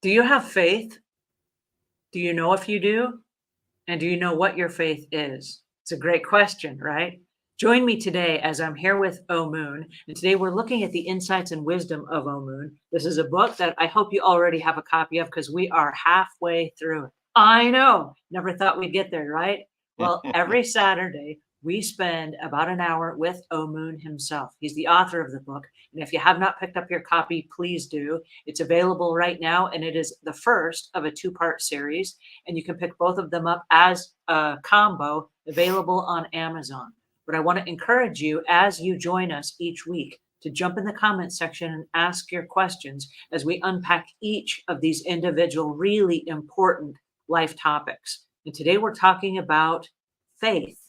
Do you have faith? Do you know if you do? And do you know what your faith is? It's a great question, right? Join me today as I'm here with Omuugn, and today we're looking at the insights and wisdom of Omuugn. This is a book that I hope you already have a copy of because we are halfway through it. I know, never thought we'd get there, right? Well, every Saturday we spend about an hour with Omuugn himself. He's the author of the book, and if you have not picked up your copy, please do. It's available right now, and it is the first of a two-part series, and you can pick both of them up as a combo available on Amazon. But I want to encourage you as you join us each week to jump in the comment section and ask your questions as we unpack each of these individual, really important life topics. And today we're talking about faith,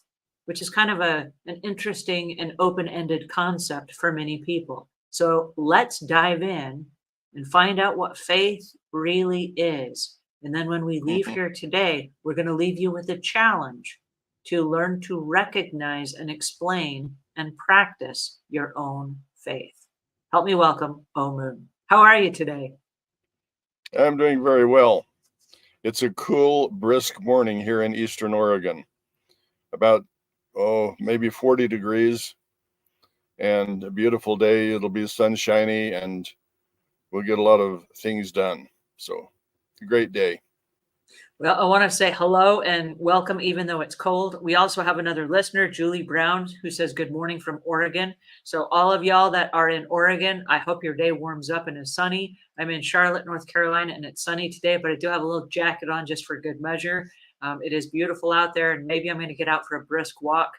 which is kind of an interesting and open-ended concept for many people. So let's dive in and find out what faith really is. And then when we leave here today, we're going to leave you with a challenge to learn to recognize and explain and practice your own faith. Help me welcome Omuugn. How are you today? I'm doing very well. It's a cool, brisk morning here in Eastern Oregon. About, maybe 40 degrees and a beautiful day. It'll be sunshiny and we'll get a lot of things done. So, a great day. Well, I want to say hello and welcome, even though it's cold. We also have another listener, Julie Brown, who says good morning from Oregon. So, all of y'all that are in Oregon, I hope your day warms up and is sunny. I'm in Charlotte, North Carolina, and it's sunny today, but I do have a little jacket on just for good measure. It is beautiful out there, and maybe I'm going to get out for a brisk walk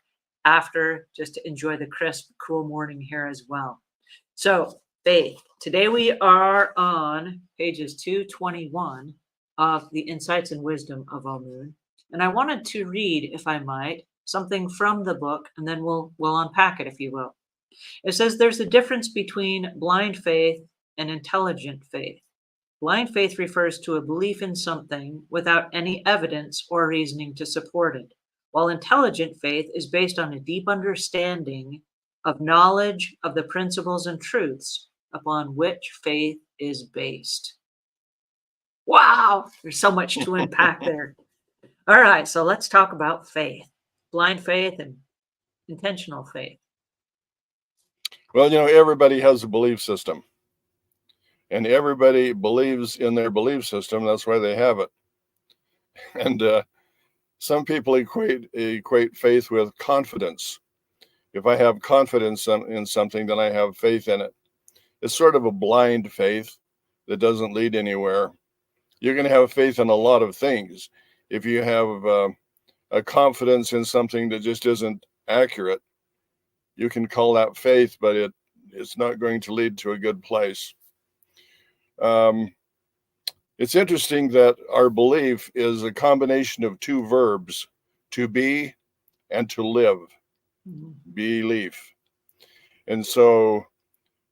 after just to enjoy the crisp, cool morning here as well. So, faith. Today we are on pages 221 of the insights and wisdom of Omuugn. And I wanted to read, if I might, something from the book, and then we'll unpack it, if you will. It says there's a difference between blind faith and intelligent faith. Blind faith refers to a belief in something without any evidence or reasoning to support it, while intelligent faith is based on a deep understanding of knowledge of the principles and truths upon which faith is based. Wow, there's so much to unpack there. All right, so let's talk about faith, blind faith and intentional faith. Well, everybody has a belief system and everybody believes in their belief system. That's why they have it. And some people equate faith with confidence. If I have confidence in something, then I have faith in it. It's sort of a blind faith that doesn't lead anywhere. You're going to have faith in a lot of things. If you have a confidence in something that just isn't accurate, you can call that faith, but it's not going to lead to a good place. It's interesting that our belief is a combination of two verbs, to be and to live, belief. And so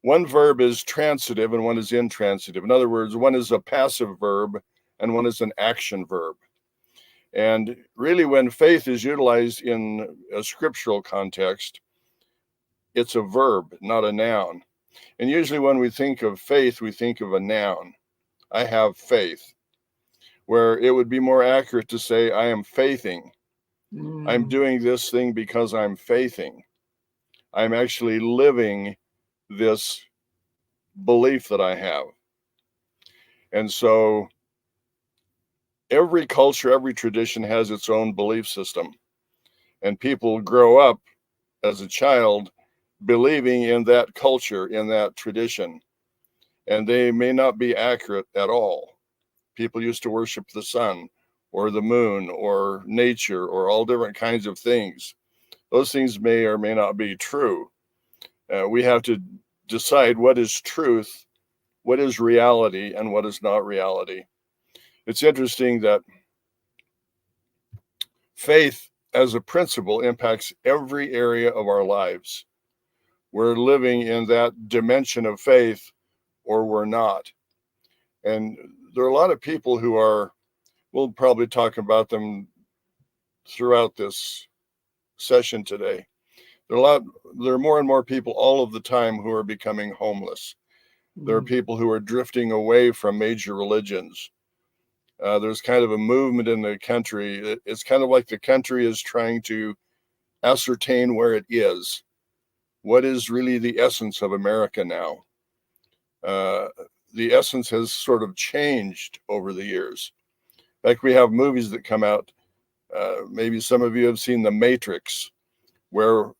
one verb is transitive and one is intransitive. In other words, one is a passive verb and one is an action verb. And really, when faith is utilized in a scriptural context, it's a verb, not a noun. And usually when we think of faith, we think of a noun. I have faith, where it would be more accurate to say, I am faithing. I'm doing this thing because I'm faithing. I'm actually living this belief that I have. And so every culture, every tradition has its own belief system. And people grow up as a child believing in that culture, in that tradition. And they may not be accurate at all. People used to worship the sun or the moon or nature or all different kinds of things. Those things may or may not be true. We have to decide what is truth, what is reality, and what is not reality. It's interesting that faith as a principle impacts every area of our lives. We're living in that dimension of faith or we're not. And there are a lot of people who are, we'll probably talk about them throughout this session today. There are more and more people all of the time who are becoming homeless. There are people who are drifting away from major religions. There's kind of a movement in the country. It's kind of like the country is trying to ascertain where it is. What is really the essence of America now? The essence has sort of changed over the years. Like we have movies that come out. Maybe some of you have seen The Matrix, where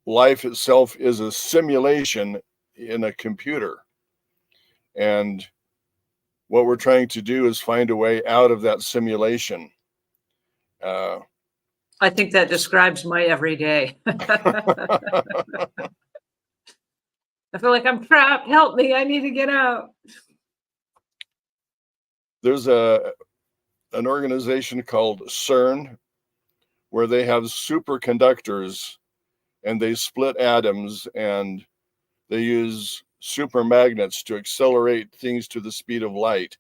life itself is a simulation in a computer. And what we're trying to do is find a way out of that simulation. I think that describes my everyday. I feel like I'm trapped. Help me. I need to get out. There's an organization called CERN, where they have superconductors and they split atoms and they use super magnets to accelerate things to the speed of light.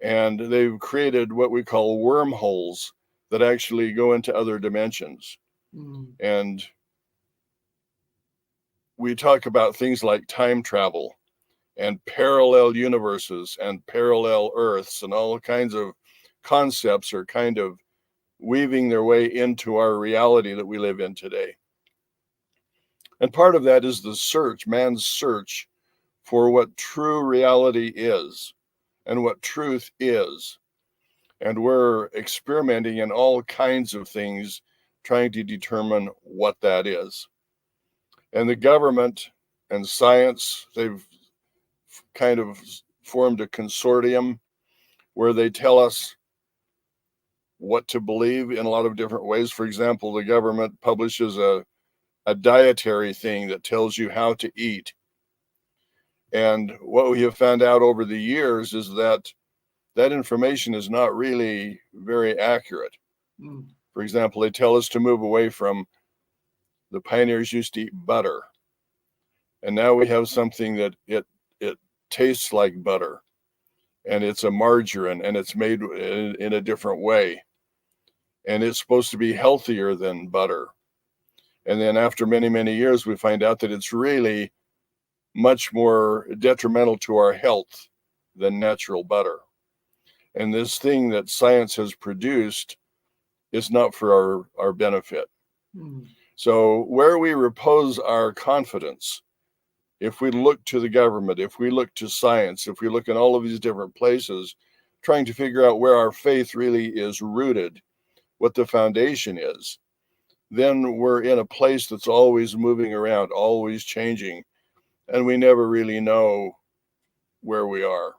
And they've created what we call wormholes that actually go into other dimensions. And we talk about things like time travel and parallel universes and parallel earths, and all kinds of concepts are kind of weaving their way into our reality that we live in today. And part of that is the search, man's search for what true reality is and what truth is. And we're experimenting in all kinds of things, trying to determine what that is. And the government and science, they've kind of formed a consortium where they tell us what to believe in a lot of different ways. For example, the government publishes a dietary thing that tells you how to eat. And what we have found out over the years is that that information is not really very accurate. For example, they tell us to move away from, the pioneers used to eat butter. And now we have something that it tastes like butter, and it's a margarine, and it's made in a different way. And it's supposed to be healthier than butter. And then after many, many years, we find out that it's really much more detrimental to our health than natural butter. And this thing that science has produced is not for our benefit. So where we repose our confidence, if we look to the government, if we look to science, if we look in all of these different places, trying to figure out where our faith really is rooted, what the foundation is, then we're in a place that's always moving around, always changing, and we never really know where we are.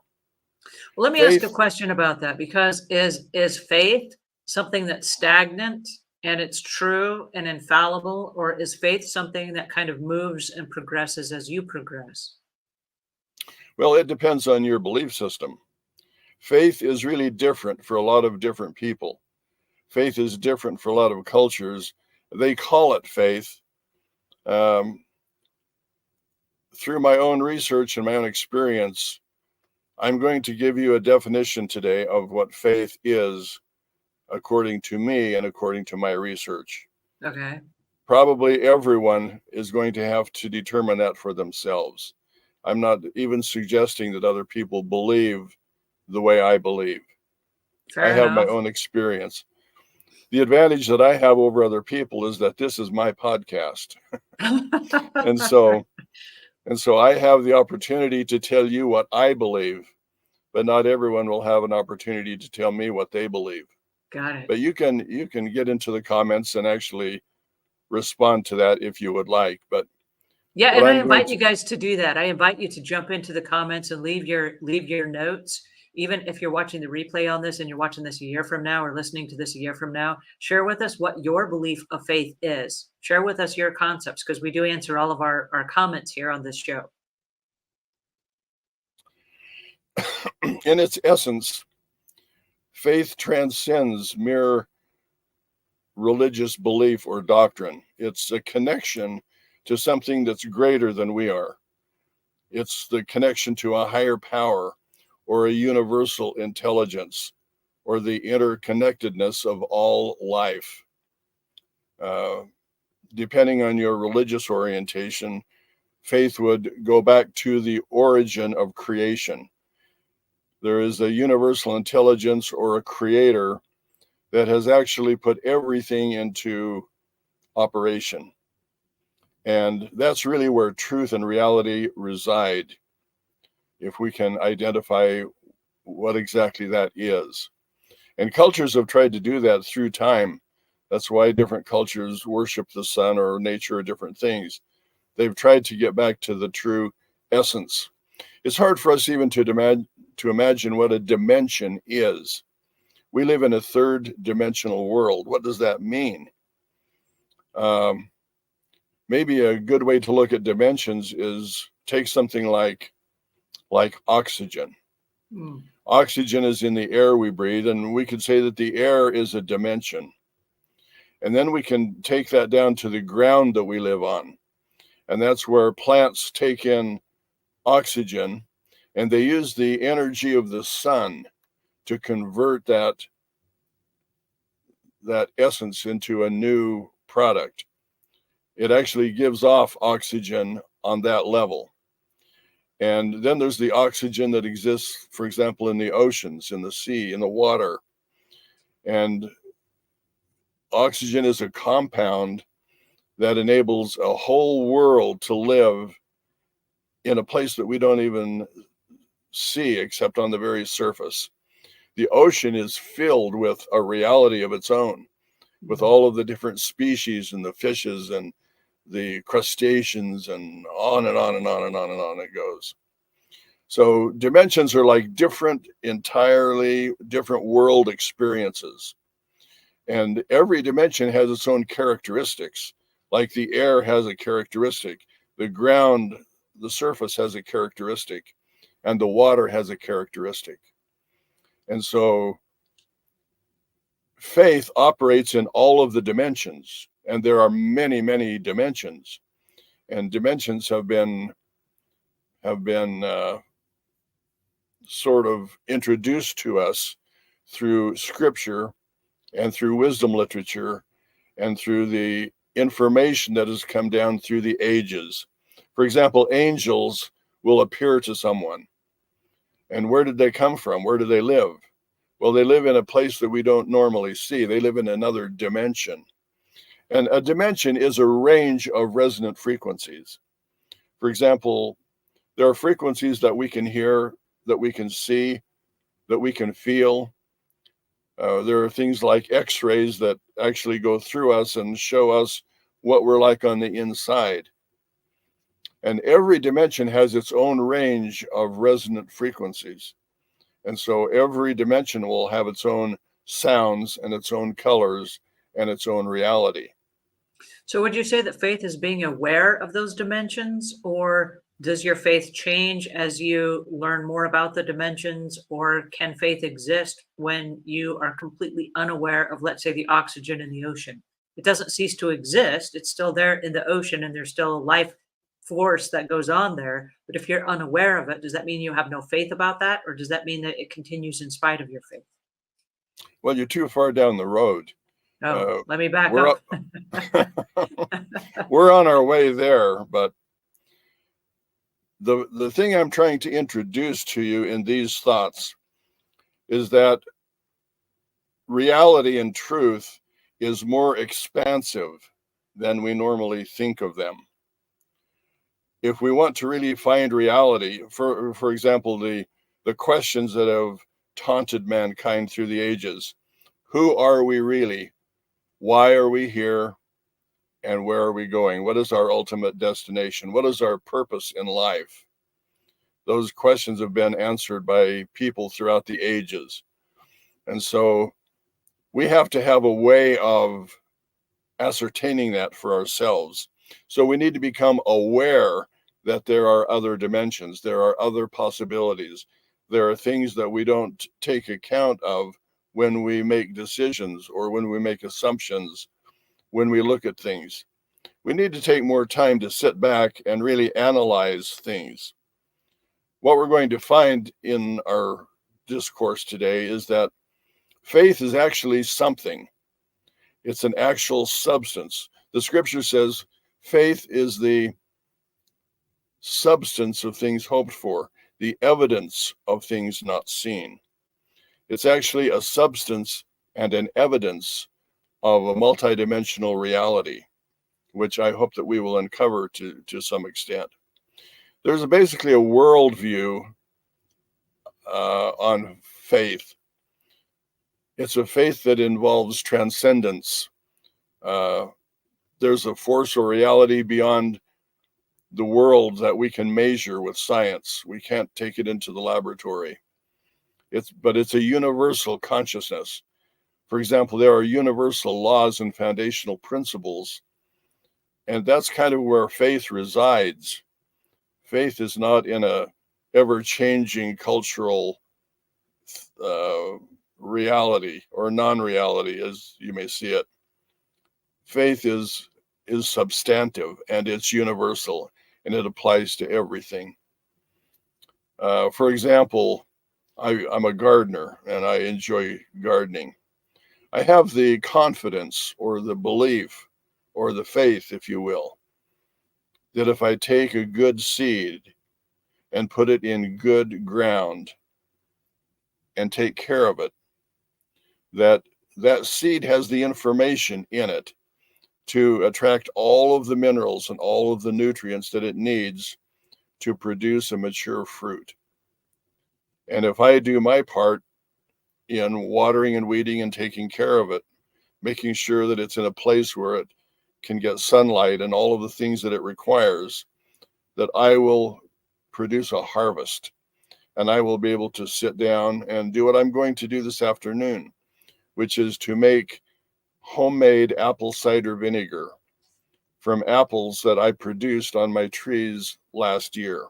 Well, let me ask a question about that, because is faith something that's stagnant and it's true and infallible, or is faith something that kind of moves and progresses as you progress? Well, it depends on your belief system. Faith is really different for a lot of different people. Faith is different for a lot of cultures. They call it faith. Through my own research and my own experience, I'm going to give you a definition today of what faith is, according to me and according to my research. Okay. Probably everyone is going to have to determine that for themselves. I'm not even suggesting that other people believe the way I believe. Fair I have my enough. own experience. The advantage that I have over other people is that this is my podcast. And so I have the opportunity to tell you what I believe, but not everyone will have an opportunity to tell me what they believe. Got it. But you can get into the comments and actually respond to that if you would like. But yeah, what and I I'm going invite to- you guys to do that. I invite you to jump into the comments and leave your notes. Even if you're watching the replay on this and you're watching this a year from now or listening to this a year from now, share with us what your belief of faith is. Share with us your concepts, because we do answer all of our comments here on this show. in its essence, faith transcends mere religious belief or doctrine. It's a connection to something that's greater than we are. It's the connection to a higher power or a universal intelligence or the interconnectedness of all life. Depending on your religious orientation, faith would go back to the origin of creation. There is a universal intelligence or a creator that has actually put everything into operation. And that's really where truth and reality reside, if we can identify what exactly that is. And cultures have tried to do that through time. That's why different cultures worship the sun or nature or different things. They've tried to get back to the true essence. It's hard for us even to imagine what a dimension is. We live in a third dimensional world. What does that mean? Maybe a good way to look at dimensions is take something like oxygen. Mm. Oxygen is in the air we breathe, and we could say that the air is a dimension. And then we can take that down to the ground that we live on. And that's where plants take in oxygen, and they use the energy of the sun to convert that essence into a new product. It actually gives off oxygen on that level. And then there's the oxygen that exists, for example, in the oceans, in the sea, in the water. And oxygen is a compound that enables a whole world to live in a place that we don't even see except on the very surface. The ocean is filled with a reality of its own, with all of the different species and the fishes and the crustaceans and on and on and on and on and on it goes. So dimensions are like entirely different world experiences. And every dimension has its own characteristics. Like the air has a characteristic, the ground, the surface has a characteristic, and the water has a characteristic. And so faith operates in all of the dimensions, and there are many, many dimensions. And dimensions have been sort of introduced to us through scripture and through wisdom literature and through the information that has come down through the ages. For example, angels will appear to someone. And where did they come from? Where do they live? Well, they live in a place that we don't normally see. They live in another dimension. And a dimension is a range of resonant frequencies. For example, there are frequencies that we can hear, that we can see, that we can feel. There are things like X-rays that actually go through us and show us what we're like on the inside. And every dimension has its own range of resonant frequencies. And so every dimension will have its own sounds and its own colors and its own reality. So would you say that faith is being aware of those dimensions, or does your faith change as you learn more about the dimensions, or can faith exist when you are completely unaware of, let's say, the oxygen in the ocean? It doesn't cease to exist. It's still there in the ocean, and there's still a life force that goes on there. But if you're unaware of it, does that mean you have no faith about that, or does that mean that it continues in spite of your faith? Well, you're too far down the road. Let me back up. We're on our way there, but the thing I'm trying to introduce to you in these thoughts is that reality and truth is more expansive than we normally think of them. If we want to really find reality, for example, the questions that have taunted mankind through the ages, who are we really? Why are we here? And where are we going? What is our ultimate destination? What is our purpose in life? Those questions have been answered by people throughout the ages. And so we have to have a way of ascertaining that for ourselves. So we need to become aware that there are other dimensions, there are other possibilities, there are things that we don't take account of when we make decisions or when we make assumptions, when we look at things. We need to take more time to sit back and really analyze things. What we're going to find in our discourse today is that faith is actually something. It's an actual substance. The scripture says faith is the substance of things hoped for, the evidence of things not seen. It's actually a substance and an evidence of a multidimensional reality, which I hope that we will uncover to some extent. There's basically a worldview on faith. It's a faith that involves transcendence. There's a force or reality beyond the world that we can measure with science. We can't take it into the laboratory. But it's a universal consciousness. For example, there are universal laws and foundational principles, and that's kind of where faith resides. Faith is not in a ever-changing cultural reality or non-reality, as you may see it. Faith is substantive, and it's universal, and it applies to everything. For example, I'm a gardener, and I enjoy gardening. I have the confidence or the belief or the faith, if you will, that if I take a good seed and put it in good ground and take care of it, that seed has the information in it to attract all of the minerals and all of the nutrients that it needs to produce a mature fruit. And if I do my part in watering and weeding and taking care of it, making sure that it's in a place where it can get sunlight and all of the things that it requires, that I will produce a harvest, and I will be able to sit down and do what I'm going to do this afternoon, which is to make homemade apple cider vinegar from apples that I produced on my trees last year.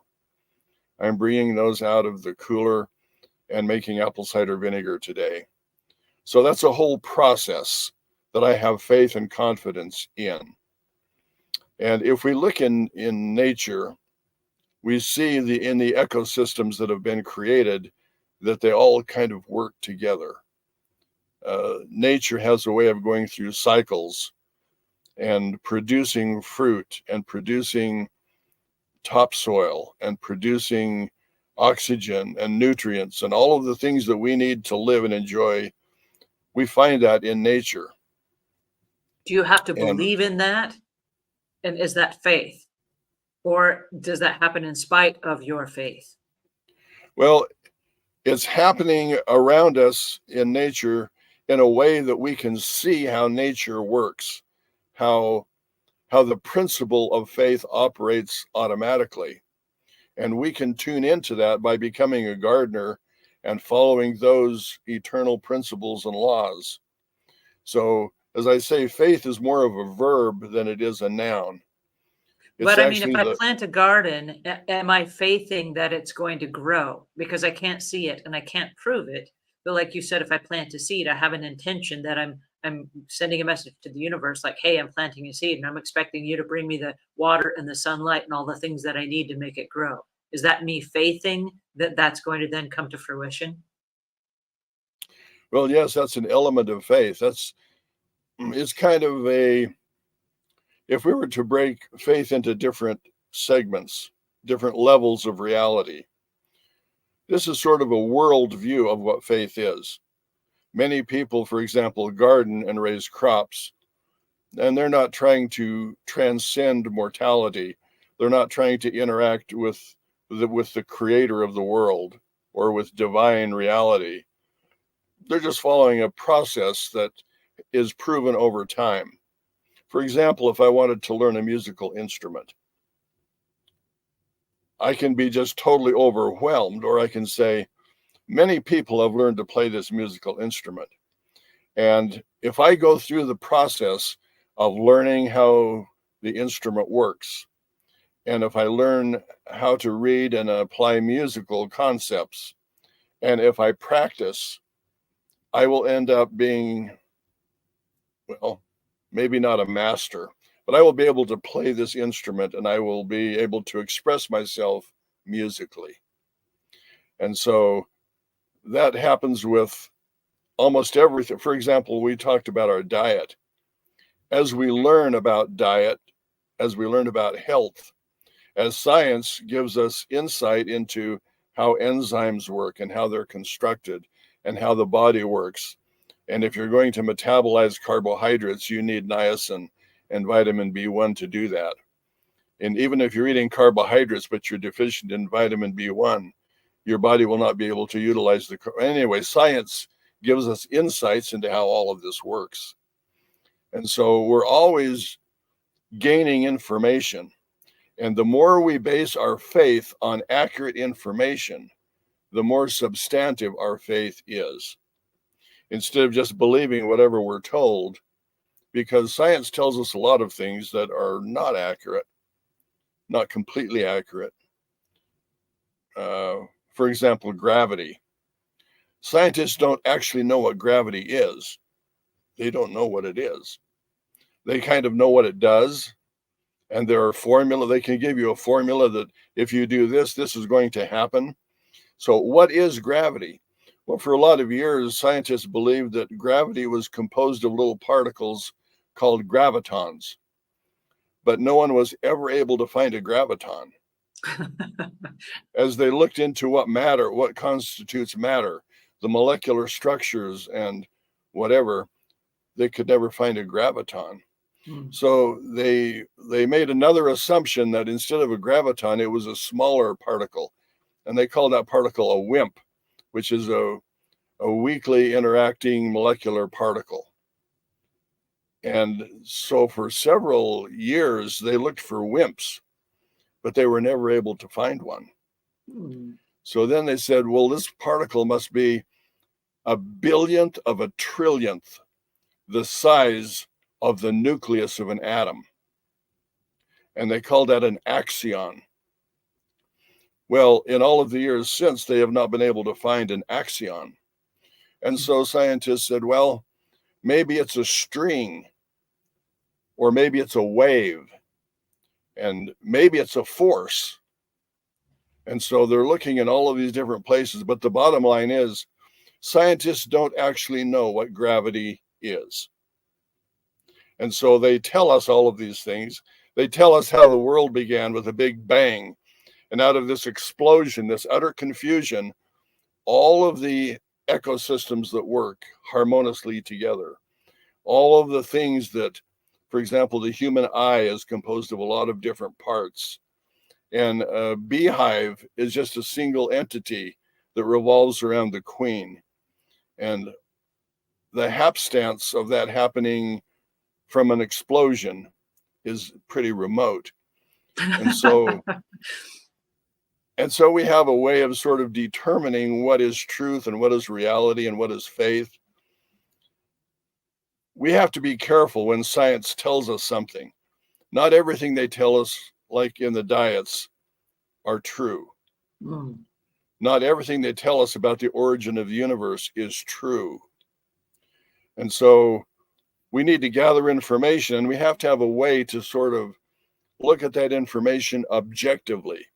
I'm bringing those out of the cooler and making apple cider vinegar today. So that's a whole process that I have faith and confidence in. And if we look in nature, we see in the ecosystems that have been created that they all kind of work together. Nature has a way of going through cycles and producing fruit and producing topsoil and producing oxygen and nutrients and all of the things that we need to live and enjoy. We find that in nature. Do you have to And believe in that? And is that faith? Or does that happen in spite of your faith? well, it's happening around us in nature in a way that we can see how nature works, how the principle of faith operates automatically. And we can tune into that by becoming a gardener and following those eternal principles and laws. So, as I say, faith is more of a verb than it is a noun. It's But I mean, if actually I plant a garden, am I faithing that it's going to grow? Because I can't see it and I can't prove it. But like you said, if I plant a seed, I have an intention that I'm sending a message to the universe like, hey, I'm planting a seed and I'm expecting you to bring me the water and the sunlight and all the things that I need to make it grow. Is that me faithing that that's going to then come to fruition? well, yes, that's an element of faith. It's kind of if we were to break faith into different segments, different levels of reality, this is sort of a world view of what faith is. Many people, for example, garden and raise crops, and they're not trying to transcend mortality. They're not trying to interact with the creator of the world or with divine reality. They're just following a process that is proven over time. For example, if I wanted to learn a musical instrument, I can be just totally overwhelmed, or I can say, many people have learned to play this musical instrument. And if I go through the process of learning how the instrument works, and if I learn how to read and apply musical concepts, and if I practice, I will end up being, well, maybe not a master, but I will be able to play this instrument and I will be able to express myself musically. And so that happens with almost everything. For example, we talked about our diet. As we learn about diet, as we learn about health, as science gives us insight into how enzymes work and how they're constructed and how the body works. And if you're going to metabolize carbohydrates, you need niacin and vitamin B1 to do that. And even if you're eating carbohydrates, but you're deficient in vitamin B1, your body will not be able to utilize the. Anyway, science gives us insights into how all of this works. And so we're always gaining information. And the more we base our faith on accurate information, the more substantive our faith is. Instead of just believing whatever we're told, because science tells us a lot of things that are not accurate, not completely accurate. For example, gravity. Scientists don't actually know what gravity is. They don't know what it is. They kind of know what it does. And there are formula. They can give you a formula that if you do this, this is going to happen. So what is gravity? Well, for a lot of years, scientists believed that gravity was composed of little particles called gravitons. But no one was ever able to find a graviton. As they looked into what constitutes matter, the molecular structures and whatever, they could never find a graviton. So they made another assumption that instead of a graviton, it was a smaller particle. And they called that particle a WIMP, which is a weakly interacting molecular particle. And so for several years, they looked for WIMPs, but they were never able to find one. So then they said, well, this particle must be a billionth of a trillionth the size of the nucleus of an atom. And they called that an axion. Well, in all of the years since, they have not been able to find an axion. And so scientists said, well, maybe it's a string, or maybe it's a wave, and maybe it's a force. And so they're looking in all of these different places. But the bottom line is, scientists don't actually know what gravity is. And so they tell us all of these things. They tell us how the world began with a big bang. And out of this explosion, this utter confusion, all of the ecosystems that work harmoniously together, all of the things that, for example, the human eye is composed of a lot of different parts. And a beehive is just a single entity that revolves around the queen. And the hapstance of that happening from an explosion is pretty remote. And so we have a way of sort of determining what is truth and what is reality and what is faith. We have to be careful when science tells us something. Not everything they tell us, like in the diets, are true. Not everything they tell us about the origin of the universe is true. And so we need to gather information, and we have to have a way to sort of look at that information objectively.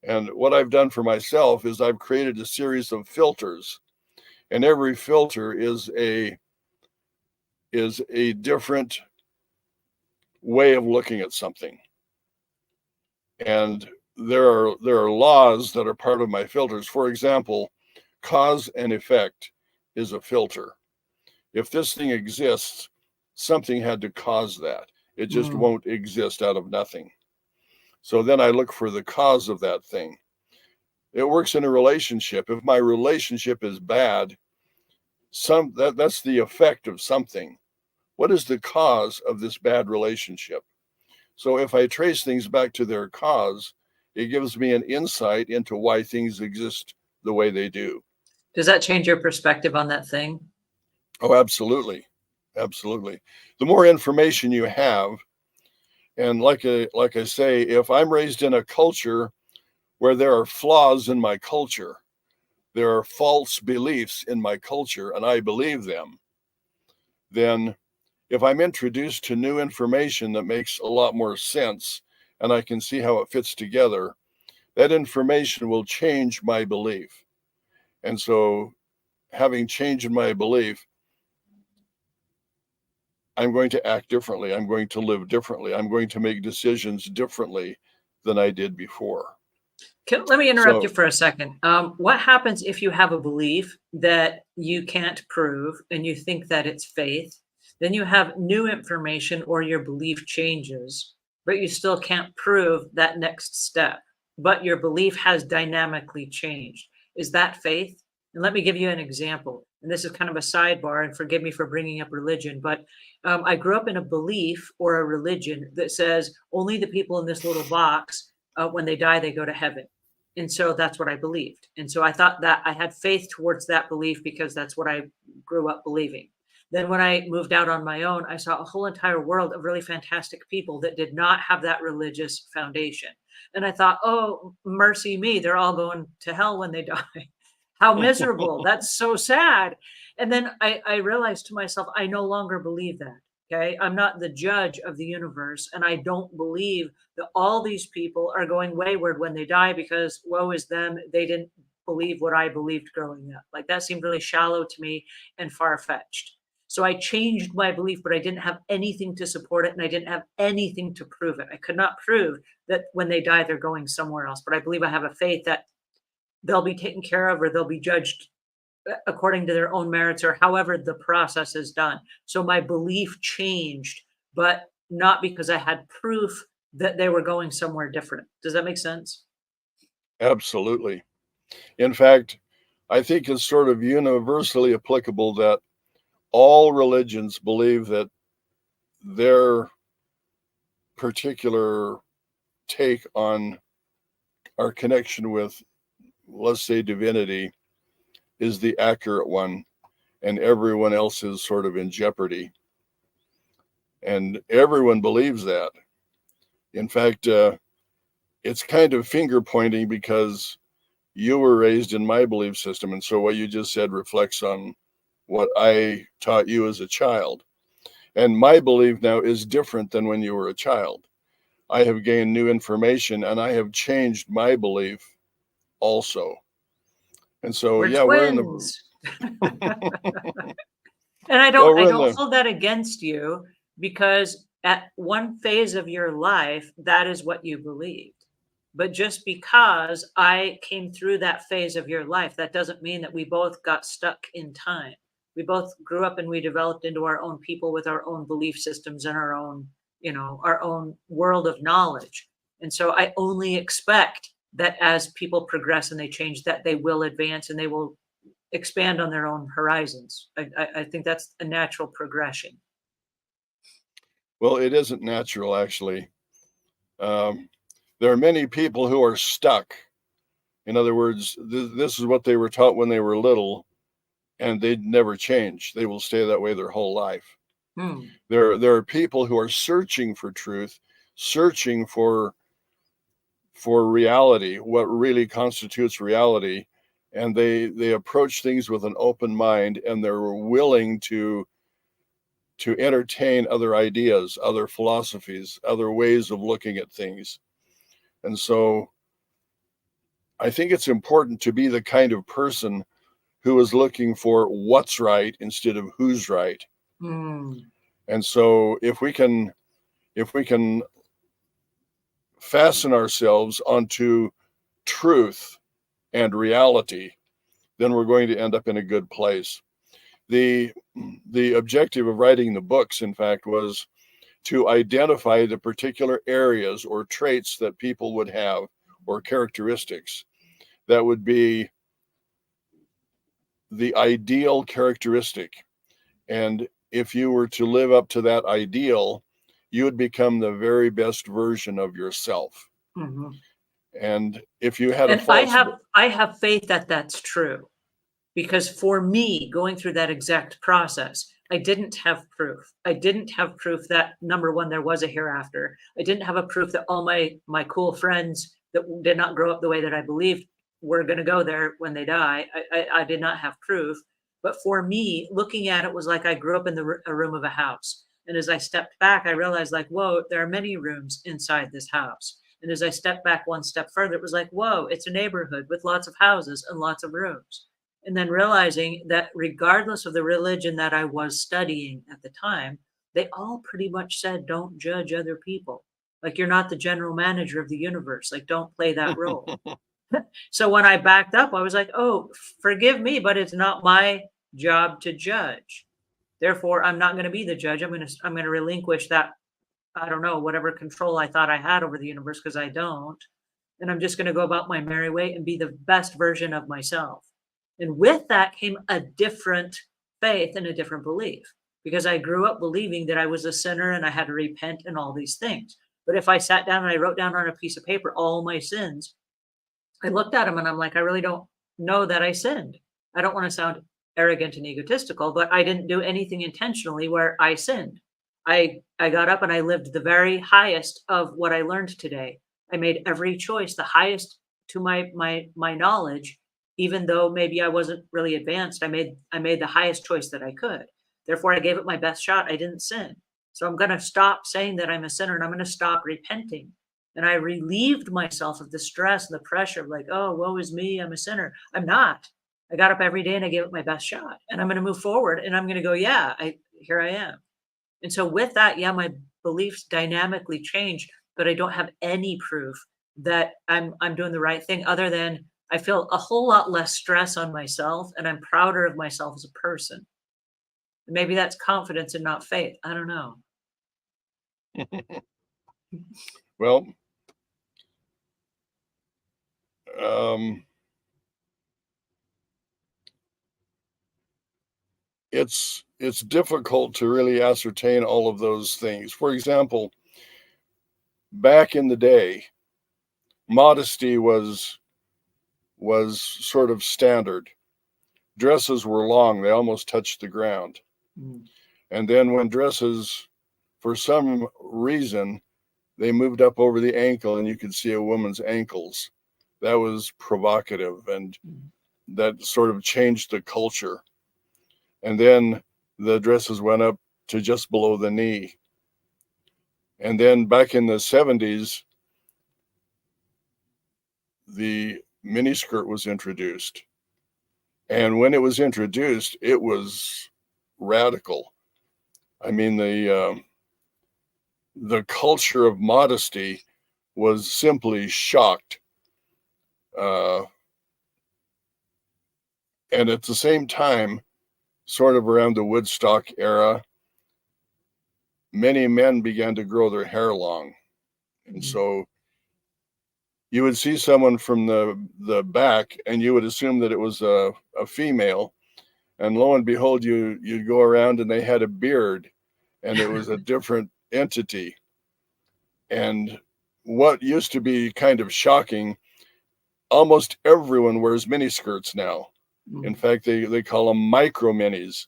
And what I've done for myself is I've created a series of filters, and every filter is a different way of looking at something. And there are laws that are part of my filters. For example, cause and effect is a filter. If this thing exists, something had to cause that. It just won't exist out of nothing. So then I look for the cause of that thing. It works in a relationship. If my relationship is bad, that's the effect of something. What is the cause of this bad relationship? So if I trace things back to their cause, it gives me an insight into why things exist the way they do. Does that change your perspective on that thing? Oh, absolutely. Absolutely. The more information you have, and like I say, if I'm raised in a culture where there are flaws in my culture, there are false beliefs in my culture, and I believe them, then if I'm introduced to new information that makes a lot more sense and I can see how it fits together, that information will change my belief. And so having changed my belief, I'm going to act differently. I'm going to live differently. I'm going to make decisions differently than I did before. Let me interrupt you So, for a second. What happens if you have a belief that you can't prove and you think that it's faith? Then you have new information or your belief changes, but you still can't prove that next step. But your belief has dynamically changed. Is that faith? And let me give you an example. And this is kind of a sidebar, and forgive me for bringing up religion, but I grew up in a belief or a religion that says only the people in this little box, when they die, they go to heaven. And so that's what I believed. And so I thought that I had faith towards that belief because that's what I grew up believing. Then when I moved out on my own, I saw a whole entire world of really fantastic people that did not have that religious foundation. And I thought, oh, mercy me, they're all going to hell when they die. How miserable. That's so sad. And then I realized to myself, I no longer believe that. Okay. I'm not the judge of the universe. And I don't believe that all these people are going wayward when they die because woe is them. They didn't believe what I believed growing up. Like that seemed really shallow to me and far fetched. So I changed my belief, but I didn't have anything to support it and I didn't have anything to prove it. I could not prove that when they die, they're going somewhere else. But I believe I have a faith that they'll be taken care of or they'll be judged according to their own merits or however the process is done. So my belief changed, but not because I had proof that they were going somewhere different. Does that make sense? absolutely. In fact, I think it's sort of universally applicable that all religions believe that their particular take on our connection with, let's say, divinity is the accurate one, and everyone else is sort of in jeopardy. And everyone believes that. In fact, it's kind of finger pointing because you were raised in my belief system. And so what you just said reflects on what I taught you as a child. And my belief now is different than when you were a child. I have gained new information and I have changed my belief also. And so, We're yeah, we're in the, twins. And I well, don't I we're in don't the, hold that against you because at one phase of your life, that is what you believed. But just because I came through that phase of your life, that doesn't mean that we both got stuck in time. We both grew up and we developed into our own people with our own belief systems and our own, our own world of knowledge. And so I only expect that as people progress and they change, that they will advance and they will expand on their own horizons. I think that's a natural progression. well, it isn't natural, actually. Um, there are many people who are stuck. In other words, this is what they were taught when they were little, and they'd never change. They will stay that way their whole life. Hmm. There are people who are searching for truth, searching for reality, what really constitutes reality, and they approach things with an open mind, and they're willing to entertain other ideas, other philosophies, other ways of looking at things. And so I think it's important to be the kind of person who is looking for what's right instead of who's right. Hmm. And so if we can fasten ourselves onto truth and reality, then we're going to end up in a good place. The objective of writing the books, in fact, was to identify the particular areas or traits that people would have or characteristics that would be the ideal characteristic. And if you were to live up to that ideal, you would become the very best version of yourself. Mhm. And if you had a And I false, have I have faith that that's true because for me, going through that exact process, I didn't have proof. I didn't have proof that number one, there was a hereafter. I didn't have a proof that all my cool friends that did not grow up the way that I believed were going to go there when they die. I did not have proof. But for me, looking at it was like I grew up in a room of a house. And as I stepped back, I realized like, whoa, there are many rooms inside this house. And as I stepped back one step further, it was like, whoa, it's a neighborhood with lots of houses and lots of rooms. And then realizing that regardless of the religion that I was studying at the time, they all pretty much said, don't judge other people. Like, you're not the general manager of the universe. Like, don't play that role. So when I backed up, I was like, oh, forgive me, but it's not my job to judge. Therefore, I'm not going to be the judge. I'm going to relinquish that, I don't know, whatever control I thought I had over the universe, because I don't. And I'm just going to go about my merry way and be the best version of myself. And with that came a different faith and a different belief, because I grew up believing that I was a sinner and I had to repent and all these things. But if I sat down and I wrote down on a piece of paper all my sins, I looked at them and I'm like, I really don't know that I sinned. I don't want to sound arrogant and egotistical, but I didn't do anything intentionally where I sinned. I got up and I lived the very highest of what I learned today. I made every choice the highest to my knowledge, even though maybe I wasn't really advanced. I made the highest choice that I could. Therefore, I gave it my best shot. I didn't sin. So I'm going to stop saying that I'm a sinner, and I'm going to stop repenting. And I relieved myself of the stress and the pressure of like, oh, woe is me, I'm a sinner. I'm not. I got up every day and I gave it my best shot. And I'm going to move forward and I'm going to go, yeah, here I am. And so with that, yeah, my beliefs dynamically change, but I don't have any proof that I'm doing the right thing, other than I feel a whole lot less stress on myself and I'm prouder of myself as a person. Maybe that's confidence and not faith. I don't know. Well, um, it's difficult to really ascertain all of those things. For example, back in the day, modesty was sort of standard. Dresses were long, they almost touched the ground. Mm. And then when dresses, for some reason, they moved up over the ankle and you could see a woman's ankles. That was provocative, and that sort of changed the culture. And then the dresses went up to just below the knee. And then back in the 70s, the miniskirt was introduced. And when it was introduced, it was radical. I mean, the culture of modesty was simply shocked. And at the same time, sort of around the Woodstock era, many men began to grow their hair long. And so you would see someone from the back and you would assume that it was a female. And lo and behold, you'd go around and they had a beard and it was a different entity. And what used to be kind of shocking, almost everyone wears miniskirts now. In fact, they call them micro minis.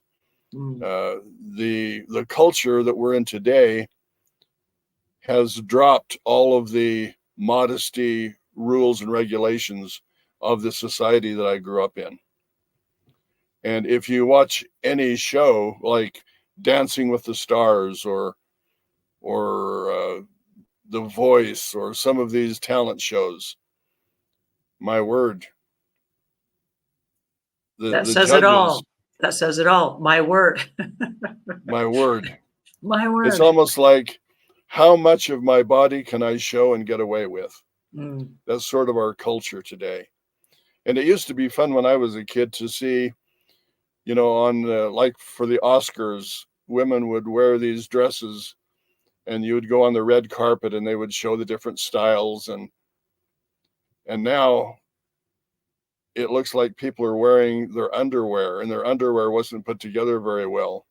The culture that we're in today has dropped all of the modesty rules and regulations of the society that I grew up in. And if you watch any show like Dancing with the Stars or The Voice or some of these talent shows, my word, That the says it judges, all. That says it all. My word. my word, My it's word. almost like, how much of my body can I show and get away with? Mm. That's sort of our culture today. And it used to be fun when I was a kid to see, on like for the Oscars, women would wear these dresses and you would go on the red carpet and they would show the different styles. And now it looks like people are wearing their underwear, and their underwear wasn't put together very well.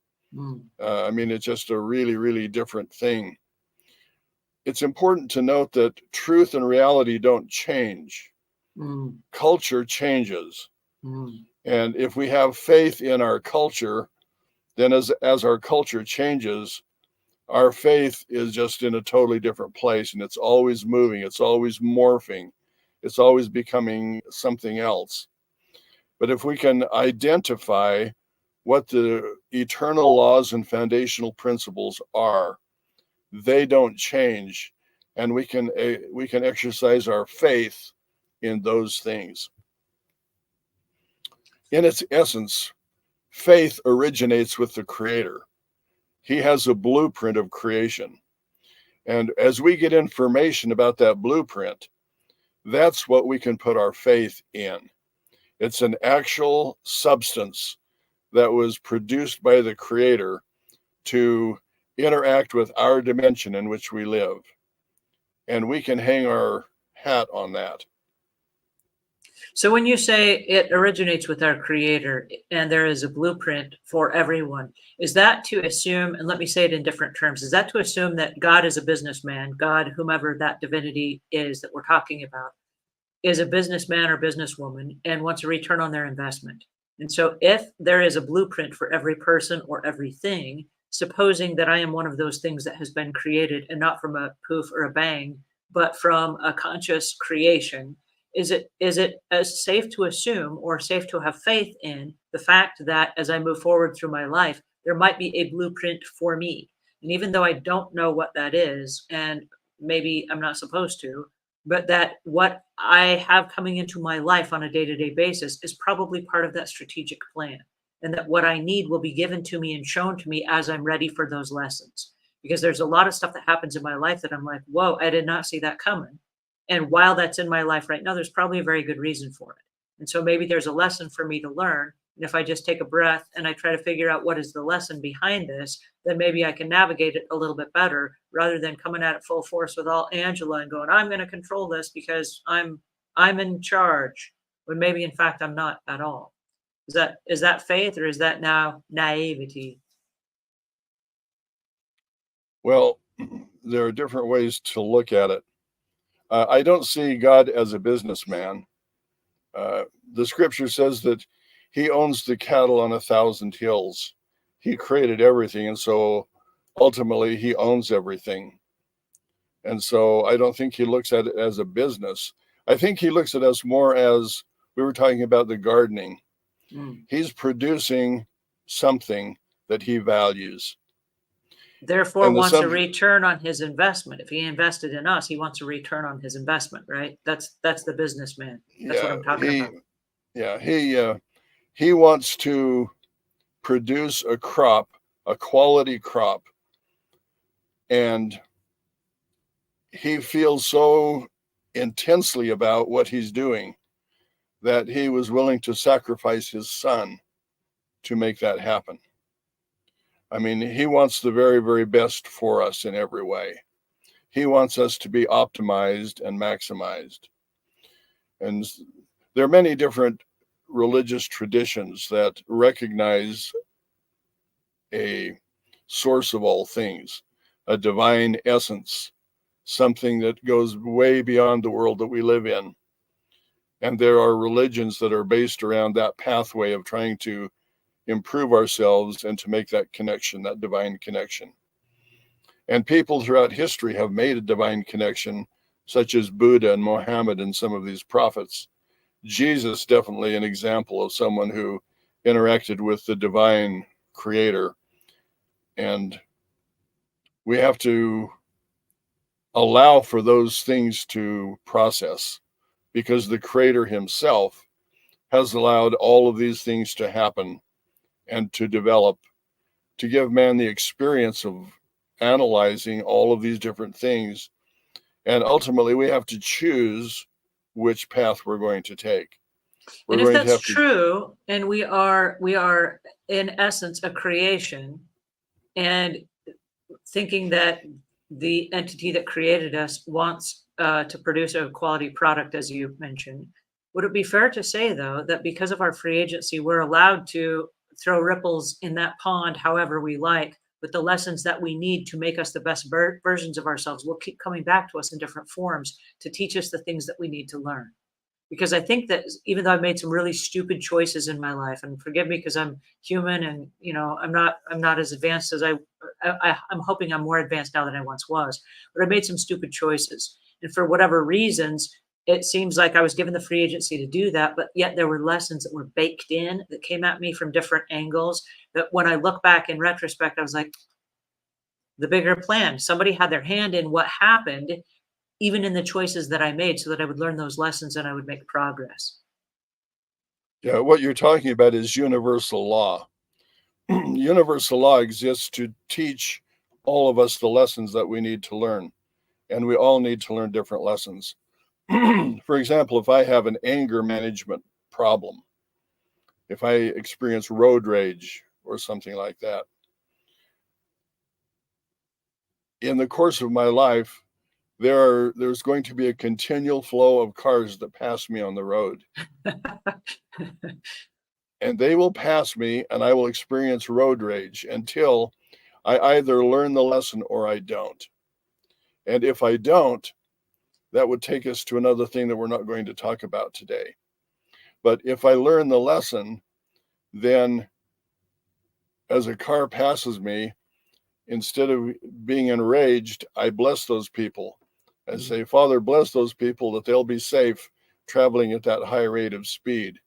I mean, it's just a really, really different thing. It's important to note that truth and reality don't change. Culture changes. And if we have faith in our culture, then as our culture changes, our faith is just in a totally different place, and it's always moving, it's always morphing, it's always becoming something else. But if we can identify what the eternal laws and foundational principles are, they don't change, and we can exercise our faith in those things. In its essence, faith originates with the Creator. He has a blueprint of creation. And as we get information about that blueprint, that's what we can put our faith in. It's an actual substance that was produced by the Creator to interact with our dimension in which we live. And we can hang our hat on that. So when you say it originates with our creator and there is a blueprint for everyone, is that to assume, and let me say it in different terms, is that to assume that God is a businessman, God, whomever that divinity is that we're talking about, is a businessman or businesswoman and wants a return on their investment? And so if there is a blueprint for every person or everything, supposing that I am one of those things that has been created and not from a poof or a bang, but from a conscious creation, is it as safe to assume or safe to have faith in the fact that as I move forward through my life, there might be a blueprint for me? And even though I don't know what that is, and maybe I'm not supposed to, but that what I have coming into my life on a day-to-day basis is probably part of that strategic plan. And that what I need will be given to me and shown to me as I'm ready for those lessons. Because there's a lot of stuff that happens in my life that I'm like, whoa, I did not see that coming. And while that's in my life right now, there's probably a very good reason for it. And so maybe there's a lesson for me to learn. And if I just take a breath and I try to figure out what is the lesson behind this, then maybe I can navigate it a little bit better rather than coming at it full force with all Angela and going, I'm going to control this because I'm in charge, when maybe in fact I'm not at all. Is that faith, or is that now naivety? Well, there are different ways to look at it. I don't see God as a businessman. The scripture says that he owns the cattle on 1,000 hills. He created everything, and so ultimately he owns everything. And so I don't think he looks at it as a business. I think he looks at us more as, we were talking about the gardening. He's producing something that he values. Therefore wants a return on his investment. If he invested in us, he wants a return on his investment, right? That's the businessman. That's what I'm talking about. Yeah, he wants to produce a crop, a quality crop, and he feels so intensely about what he's doing that he was willing to sacrifice his son to make that happen. I mean, he wants the very, very best for us in every way. He wants us to be optimized and maximized. And there are many different religious traditions that recognize a source of all things, a divine essence, something that goes way beyond the world that we live in. And there are religions that are based around that pathway of trying to improve ourselves and to make that connection, that divine connection. And people throughout history have made a divine connection, such as Buddha and Mohammed and some of these prophets. Jesus, definitely an example of someone who interacted with the divine creator. And we have to allow for those things to process, because the creator himself has allowed all of these things to happen and to develop, to give man the experience of analyzing all of these different things. And ultimately, we have to choose which path we're going to take. And if that's true, and we are in essence a creation, and thinking that the entity that created us wants to produce a quality product, as you mentioned, would it be fair to say, though, that because of our free agency, we're allowed to throw ripples in that pond however we like, but the lessons that we need to make us the best versions of ourselves will keep coming back to us in different forms to teach us the things that we need to learn? Because I think that even though I've made some really stupid choices in my life, and forgive me because I'm human, and I'm not as advanced as I'm hoping I'm more advanced now than I once was, but I made some stupid choices, and for whatever reasons, it seems like I was given the free agency to do that, but yet there were lessons that were baked in that came at me from different angles. That when I look back in retrospect, I was like, the bigger plan. Somebody had their hand in what happened, even in the choices that I made, so that I would learn those lessons and I would make progress. Yeah, what you're talking about is universal law. Universal law exists to teach all of us the lessons that we need to learn. And we all need to learn different lessons. For example, if I have an anger management problem, if I experience road rage or something like that, in the course of my life, there's going to be a continual flow of cars that pass me on the road. And they will pass me, and I will experience road rage until I either learn the lesson or I don't. And if I don't, that would take us to another thing that we're not going to talk about today. But if I learn the lesson, then as a car passes me, instead of being enraged, I bless those people. I say, Father, bless those people that they'll be safe traveling at that high rate of speed.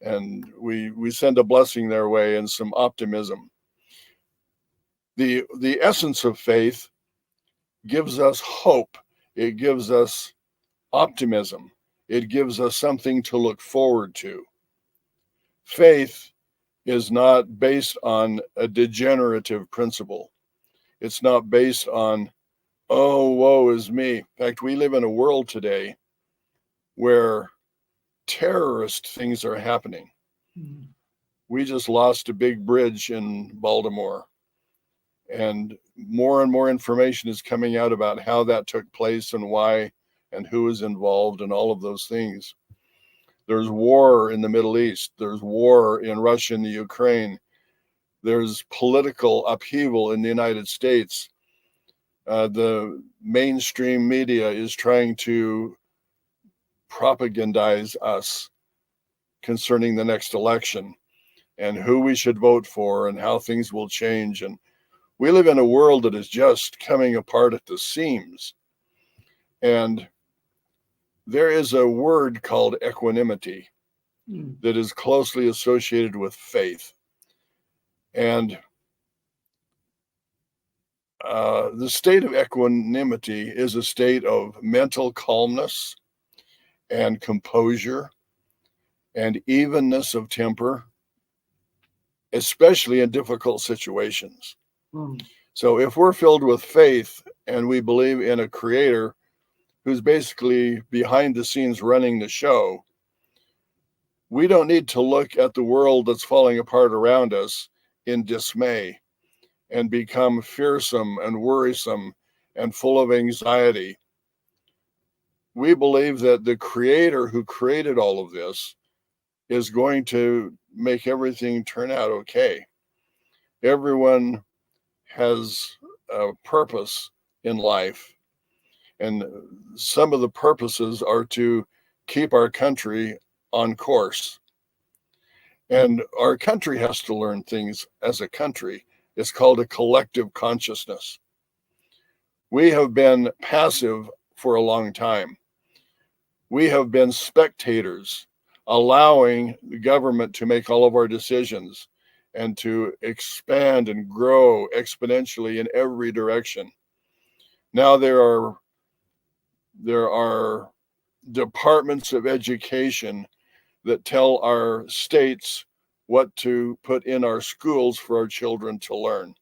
And we send a blessing their way and some optimism. The essence of faith gives us hope. It gives us optimism. It gives us something to look forward to. Faith is not based on a degenerative principle. It's not based on, oh, woe is me. In fact, we live in a world today where terrorist things are happening. Mm-hmm. We just lost a big bridge in Baltimore, and more information is coming out about how that took place and why and who is involved and all of those things. There's war in the Middle East. There's war in Russia and the Ukraine. There's political upheaval in the United States. The mainstream media is trying to propagandize us concerning the next election and who we should vote for and how things will change. And we live in a world that is just coming apart at the seams. And there is a word called equanimity that is closely associated with faith. And the state of equanimity is a state of mental calmness and composure and evenness of temper, especially in difficult situations. So if we're filled with faith and we believe in a creator who's basically behind the scenes running the show, we don't need to look at the world that's falling apart around us in dismay and become fearsome and worrisome and full of anxiety. We believe that the creator who created all of this is going to make everything turn out okay. Everyone has a purpose in life, and some of the purposes are to keep our country on course. And our country has to learn things as a country. It's called a collective consciousness. We have been passive for a long time. We have been spectators, allowing the government to make all of our decisions and to expand and grow exponentially in every direction. Now there are departments of education that tell our states what to put in our schools for our children to learn.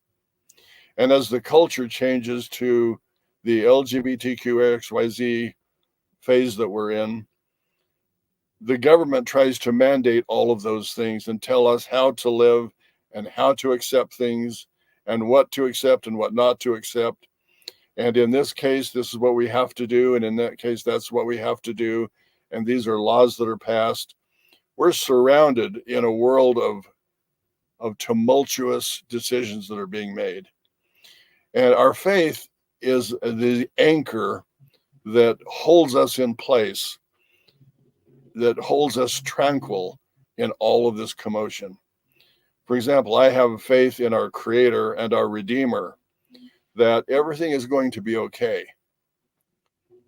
And as the culture changes to the LGBTQXYZ phase that we're in, the government tries to mandate all of those things and tell us how to live and how to accept things and what to accept and what not to accept. And in this case, this is what we have to do. And in that case, that's what we have to do. And these are laws that are passed. We're surrounded in a world of tumultuous decisions that are being made. And our faith is the anchor that holds us in place, that holds us tranquil in all of this commotion. For example, I have faith in our Creator and our Redeemer that everything is going to be okay.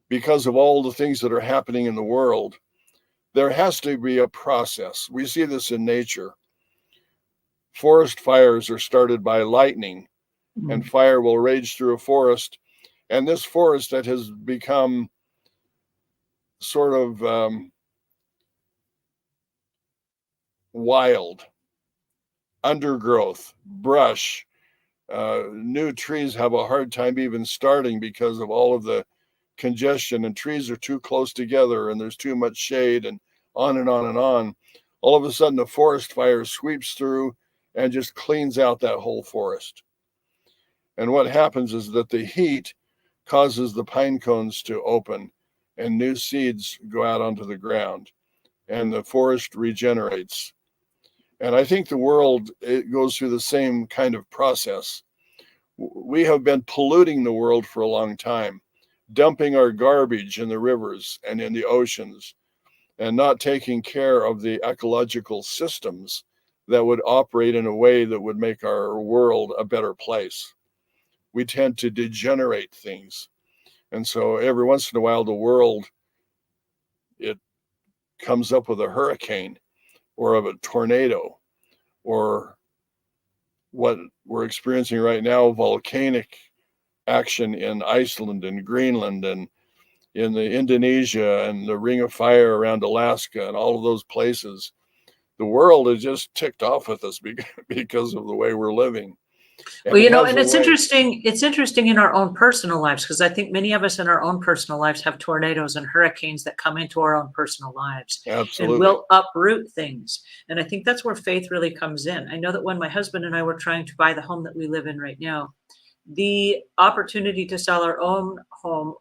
Because of all the things that are happening in the world, there has to be a process. We see this in nature. Forest fires are started by lightning, and fire will rage through a forest. And this forest that has become sort of wild, undergrowth, brush, New trees have a hard time even starting because of all of the congestion, and trees are too close together and there's too much shade, and on and on and on. All of a sudden, a forest fire sweeps through and just cleans out that whole forest. And what happens is that the heat causes the pine cones to open and new seeds go out onto the ground and the forest regenerates. And I think the world, it goes through the same kind of process. We have been polluting the world for a long time, dumping our garbage in the rivers and in the oceans, and not taking care of the ecological systems that would operate in a way that would make our world a better place. We tend to degenerate things. And so every once in a while, the world, it comes up with a hurricane or of a tornado, or what we're experiencing right now, volcanic action in Iceland and Greenland and in the Indonesia and the Ring of Fire around Alaska and all of those places. The world is just ticked off with us because of the way we're living. Well, you know, and it's interesting. It's interesting in our own personal lives, because I think many of us in our own personal lives have tornadoes and hurricanes that come into our own personal lives. Absolutely. And will uproot things. And I think that's where faith really comes in. I know that when my husband and I were trying to buy the home that we live in right now, the opportunity to sell our own home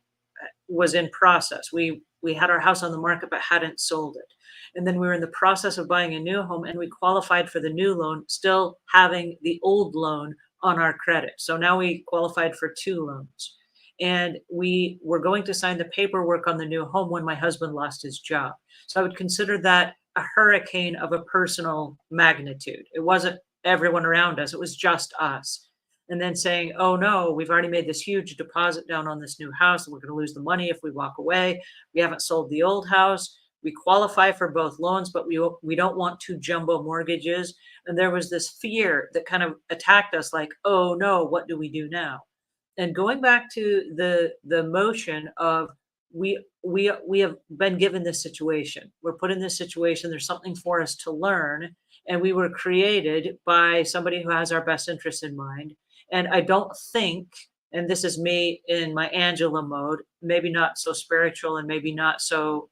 was in process. We had our house on the market but hadn't sold it. And then we were in the process of buying a new home, and we qualified for the new loan, still having the old loan on our credit. So now we qualified for 2 loans. And we were going to sign the paperwork on the new home when my husband lost his job. So I would consider that a hurricane of a personal magnitude. It wasn't everyone around us, it was just us. And then saying, oh no, we've already made this huge deposit down on this new house, and we're going to lose the money if we walk away. We haven't sold the old house. We qualify for both loans, but we don't want 2 jumbo mortgages. And there was this fear that kind of attacked us, like, oh no, what do we do now? And going back to the motion of we have been given this situation. We're put in this situation. There's something for us to learn, and we were created by somebody who has our best interests in mind. And I don't think, and this is me in my Angela mode, maybe not so spiritual and maybe not so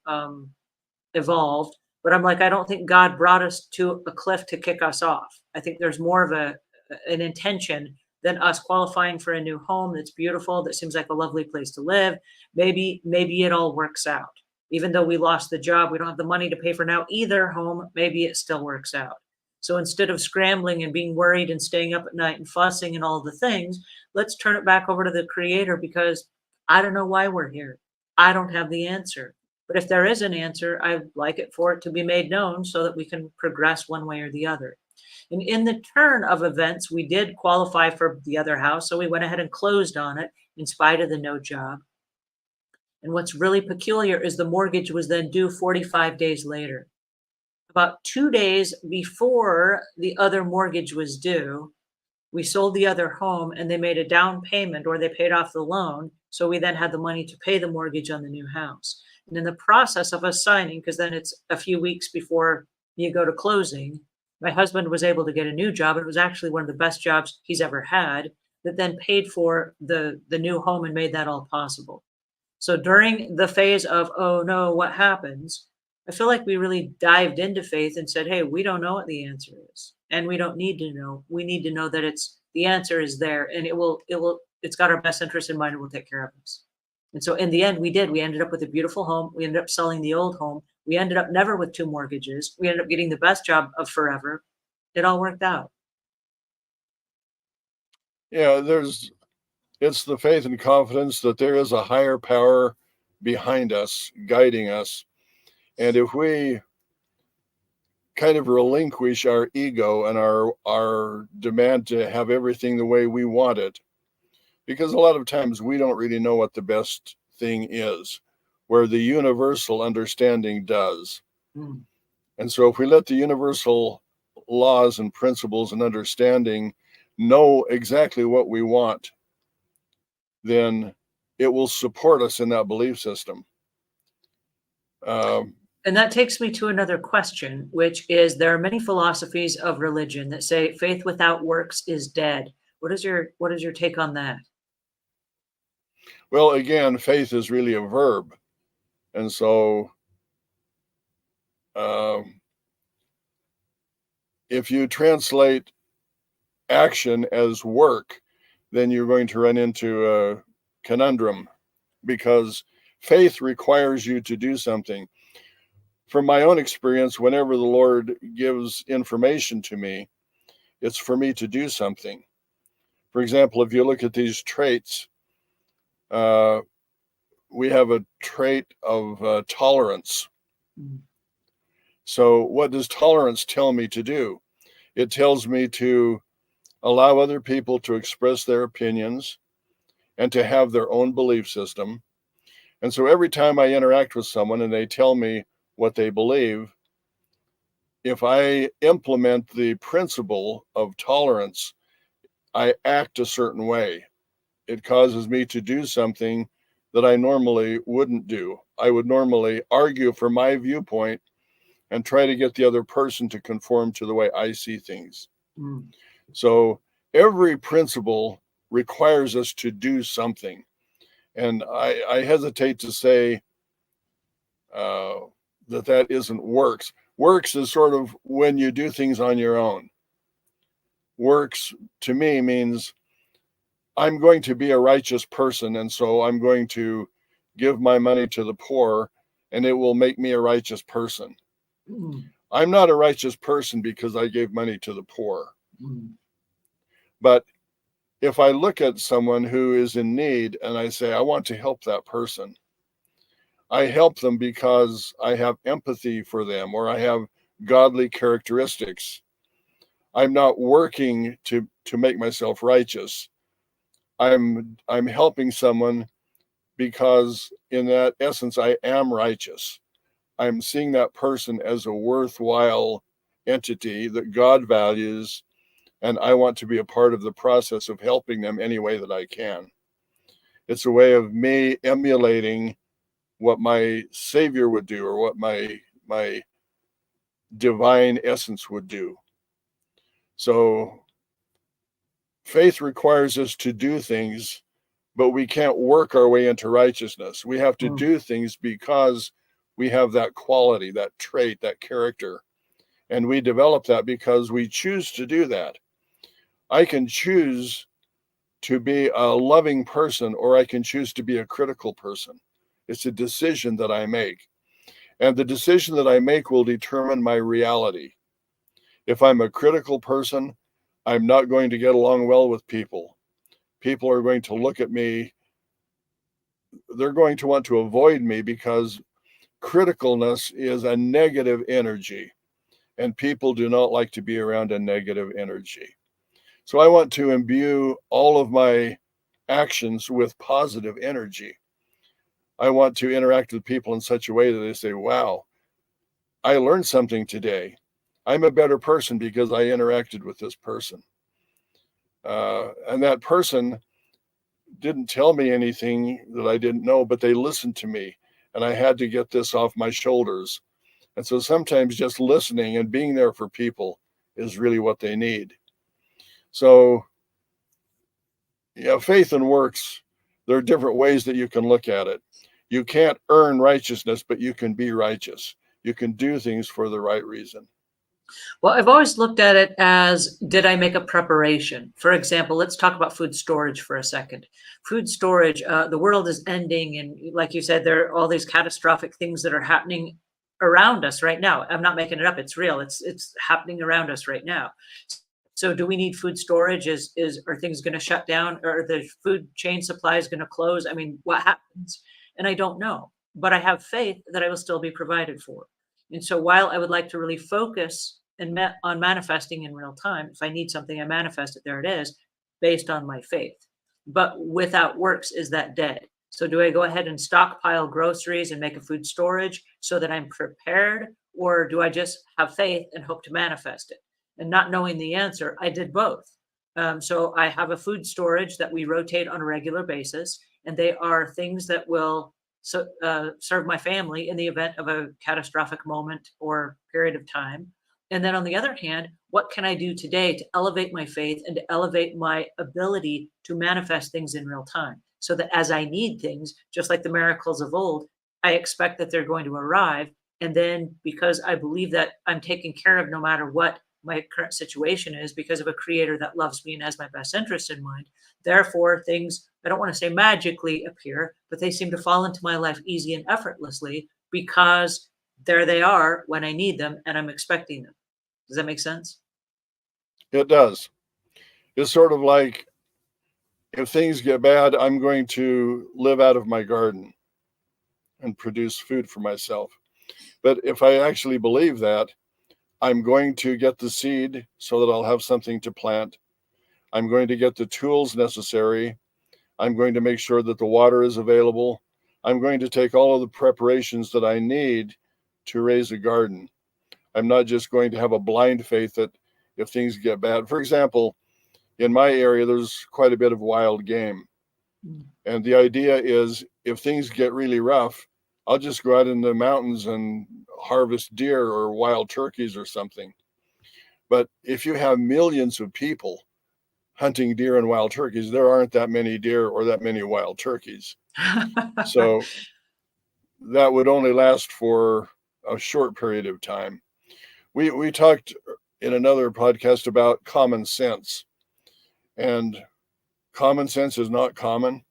evolved, but I'm like, I don't think God brought us to a cliff to kick us off. I think there's more of an intention than us qualifying for a new home that's beautiful, that seems like a lovely place to live. Maybe it all works out. Even though we lost the job, we don't have the money to pay for now either home, maybe it still works out. So instead of scrambling and being worried and staying up at night and fussing and all the things, let's turn it back over to the Creator, because I don't know why we're here. I don't have the answer. But if there is an answer, I'd like it for it to be made known so that we can progress one way or the other. And in the turn of events, we did qualify for the other house. So we went ahead and closed on it in spite of the no job. And what's really peculiar is the mortgage was then due 45 days later. About 2 days before the other mortgage was due, we sold the other home and they made a down payment, or they paid off the loan. So we then had the money to pay the mortgage on the new house. And in the process of us signing, because then it's a few weeks before you go to closing, my husband was able to get a new job. It was actually one of the best jobs he's ever had, that then paid for the new home and made that all possible. So during the phase of, oh no, what happens? I feel like we really dived into faith and said, hey, we don't know what the answer is. And we don't need to know. We need to know that the answer is there, and it's got our best interest in mind and will take care of us. And so in the end, we ended up with a beautiful home. We ended up selling the old home. We ended up never with 2 mortgages. We ended up getting the best job of forever. It all worked out. Yeah, it's the faith and confidence that there is a higher power behind us, guiding us. And if we kind of relinquish our ego and our demand to have everything the way we want it, because a lot of times we don't really know what the best thing is, where the universal understanding does. Mm. And so if we let the universal laws and principles and understanding know exactly what we want, then it will support us in that belief system. And that takes me to another question, which is, there are many philosophies of religion that say faith without works is dead. What is your take on that? Well, again, faith is really a verb. And so if you translate action as work, then you're going to run into a conundrum, because faith requires you to do something. From my own experience, whenever the Lord gives information to me, it's for me to do something. For example, if you look at these traits, we have a trait of tolerance. Mm. So what does tolerance tell me to do? It tells me to allow other people to express their opinions and to have their own belief system. And so every time I interact with someone and they tell me what they believe, if I implement the principle of tolerance, I act a certain way. It causes me to do something that I normally wouldn't do. I would normally argue for my viewpoint and try to get the other person to conform to the way I see things. Mm. So every principle requires us to do something. And I hesitate to say that isn't works. Works is sort of when you do things on your own. Works to me means I'm going to be a righteous person, and so I'm going to give my money to the poor, and it will make me a righteous person. Mm. I'm not a righteous person because I gave money to the poor. Mm. But if I look at someone who is in need and I say, I want to help that person, I help them because I have empathy for them or I have godly characteristics. I'm not working to make myself righteous. I'm helping someone because in that essence, I am righteous. I'm seeing that person as a worthwhile entity that God values, and I want to be a part of the process of helping them any way that I can. It's a way of me emulating what my Savior would do or what my divine essence would do. So faith requires us to do things, but we can't work our way into righteousness. We have to Mm. do things because we have that quality, that trait, that character. And we develop that because we choose to do that. I can choose to be a loving person, or I can choose to be a critical person. It's a decision that I make. And the decision that I make will determine my reality. If I'm a critical person, I'm not going to get along well with people. People are going to look at me. They're going to want to avoid me because criticalness is a negative energy, and people do not like to be around a negative energy. So I want to imbue all of my actions with positive energy. I want to interact with people in such a way that they say, wow, I learned something today. I'm a better person because I interacted with this person. And that person didn't tell me anything that I didn't know, but they listened to me, and I had to get this off my shoulders. And so sometimes just listening and being there for people is really what they need. So, yeah, faith and works, there are different ways that you can look at it. You can't earn righteousness, but you can be righteous. You can do things for the right reason. Well, I've always looked at it as, did I make a preparation? For example, let's talk about food storage for a second. Food storage, the world is ending. And like you said, there are all these catastrophic things that are happening around us right now. I'm not making it up. It's real. It's happening around us right now. So do we need food storage? Are things going to shut down? Or the food chain supply is going to close? I mean, what happens? And I don't know. But I have faith that I will still be provided for. And so while I would like to really focus on manifesting in real time, if I need something, I manifest it. There it is, based on my faith. But without works, is that dead? So do I go ahead and stockpile groceries and make a food storage so that I'm prepared? Or do I just have faith and hope to manifest it? And not knowing the answer, I did both. So I have a food storage that we rotate on a regular basis, and they are things that will serve my family in the event of a catastrophic moment or period of time. And then on the other hand, what can I do today to elevate my faith and to elevate my ability to manifest things in real time? So that as I need things, just like the miracles of old, I expect that they're going to arrive. And then because I believe that I'm taken care of no matter what my current situation is, because of a creator that loves me and has my best interest in mind, therefore things, I don't want to say magically appear, but they seem to fall into my life easy and effortlessly because there they are when I need them and I'm expecting them. Does that make sense? It does. It's sort of like, if things get bad, I'm going to live out of my garden and produce food for myself. But if I actually believe that, I'm going to get the seed so that I'll have something to plant. I'm going to get the tools necessary. I'm going to make sure that the water is available. I'm going to take all of the preparations that I need to raise a garden. I'm not just going to have a blind faith that if things get bad. For example, in my area, there's quite a bit of wild game. And the idea is, if things get really rough, I'll just go out in the mountains and harvest deer or wild turkeys or something. But if you have millions of people hunting deer and wild turkeys, there aren't that many deer or that many wild turkeys. So that would only last for a short period of time. We talked in another podcast about common sense, and common sense is not common.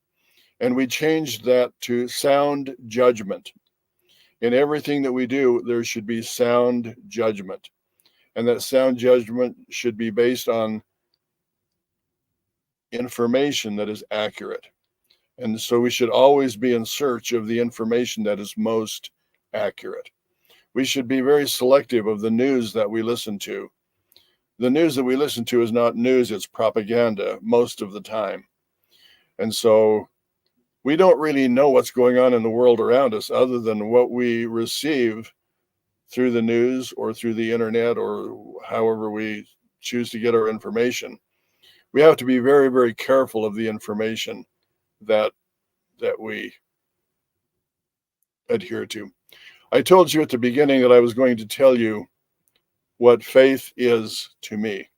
And we changed that to sound judgment. In everything that we do, there should be sound judgment. And that sound judgment should be based on information that is accurate. And so we should always be in search of the information that is most accurate. We should be very selective of the news that we listen to. The news that we listen to is not news, it's propaganda most of the time. And so we don't really know what's going on in the world around us other than what we receive through the news or through the internet or however we choose to get our information. We have to be very, very careful of the information that we adhere to. I told you at the beginning that I was going to tell you what faith is to me,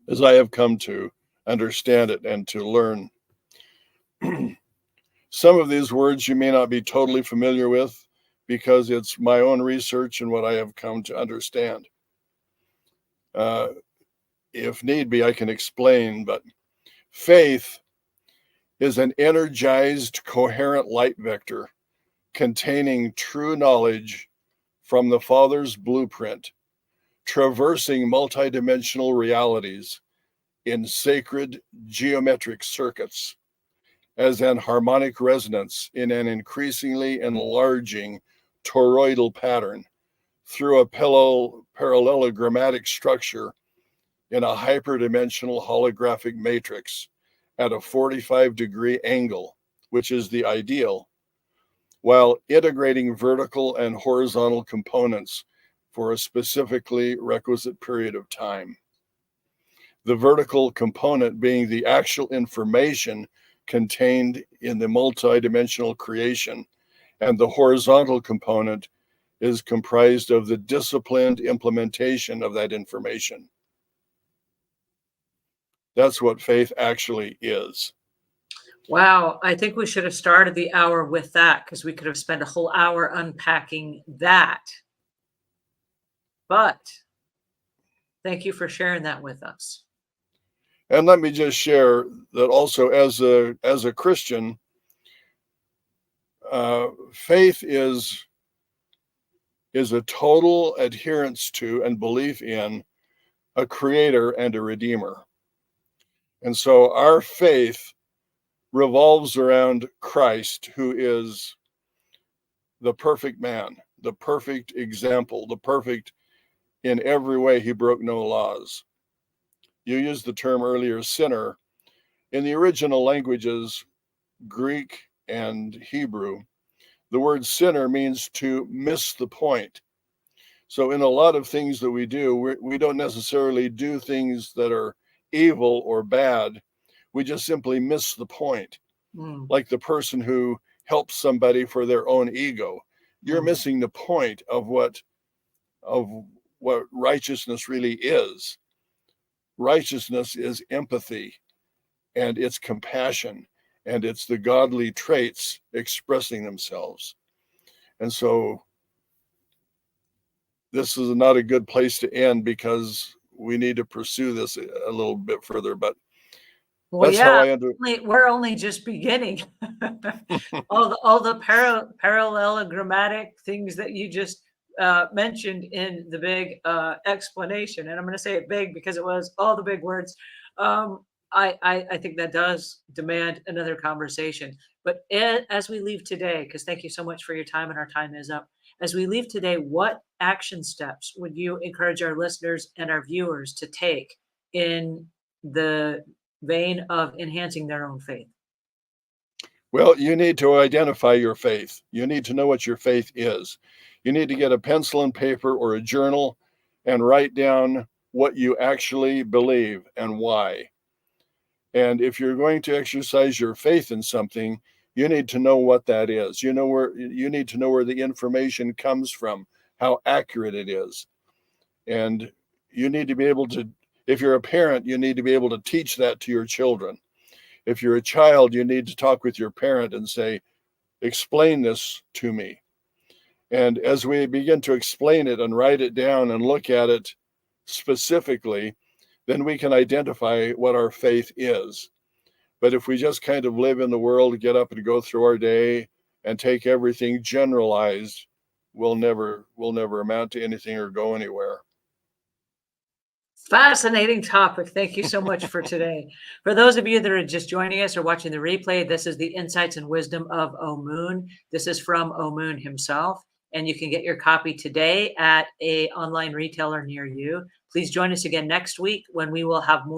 as I have come to understand it and to learn. Some of these words you may not be totally familiar with because it's my own research and what I have come to understand. If need be, I can explain, but faith is an energized, coherent light vector containing true knowledge from the Father's blueprint, traversing multidimensional realities in sacred geometric circuits as an harmonic resonance in an increasingly enlarging toroidal pattern through a parallelogrammatic structure in a hyperdimensional holographic matrix at a 45-degree angle, which is the ideal, while integrating vertical and horizontal components for a specifically requisite period of time. The vertical component being the actual information contained in the multidimensional creation, and the horizontal component is comprised of the disciplined implementation of that information. That's what faith actually is. Wow, I think we should have started the hour with that because we could have spent a whole hour unpacking that. But thank you for sharing that with us. And let me just share that also as a Christian, faith is a total adherence to and belief in a creator and a redeemer. And so our faith revolves around Christ, who is the perfect man, the perfect example, the perfect in every way. He broke no laws. You used the term earlier, sinner. In the original languages, Greek and Hebrew, the word sinner means to miss the point. So in a lot of things that we do, we don't necessarily do things that are evil or bad. We just simply miss the point. Like the person who helps somebody for their own ego. You're missing the point of what of what righteousness really is. Righteousness is empathy, and it's compassion, and it's the godly traits expressing themselves. And so this is not a good place to end, because we need to pursue this a little bit further. But Well, that's how yeah, I under. we're only just beginning. All the parallelogrammatic things that you just mentioned in the big explanation, and I'm going to say it big because it was all the big words. Um, I think that does demand another conversation. But as we leave today, because thank you so much for your time, and our time is up. As we leave today, what action steps would you encourage our listeners and our viewers to take in the vein of enhancing their own faith? Well, you need to identify your faith. You need to know what your faith is. You need to get a pencil and paper or a journal and write down what you actually believe and why. And if you're going to exercise your faith in something, you need to know what that is. You need to know where the information comes from, how accurate it is. And you need to be able to, if you're a parent, you need to be able to teach that to your children. If you're a child, you need to talk with your parent and say, explain this to me. And as we begin to explain it and write it down and look at it specifically, then we can identify what our faith is. But if we just kind of live in the world, get up and go through our day and take everything generalized, we'll never amount to anything or go anywhere. Fascinating topic. Thank you so much for today. For those of you that are just joining us or watching the replay, this is the insights and wisdom of Omuugn. This is from Omuugn himself, and you can get your copy today at an online retailer near you. Please join us again next week when we will have more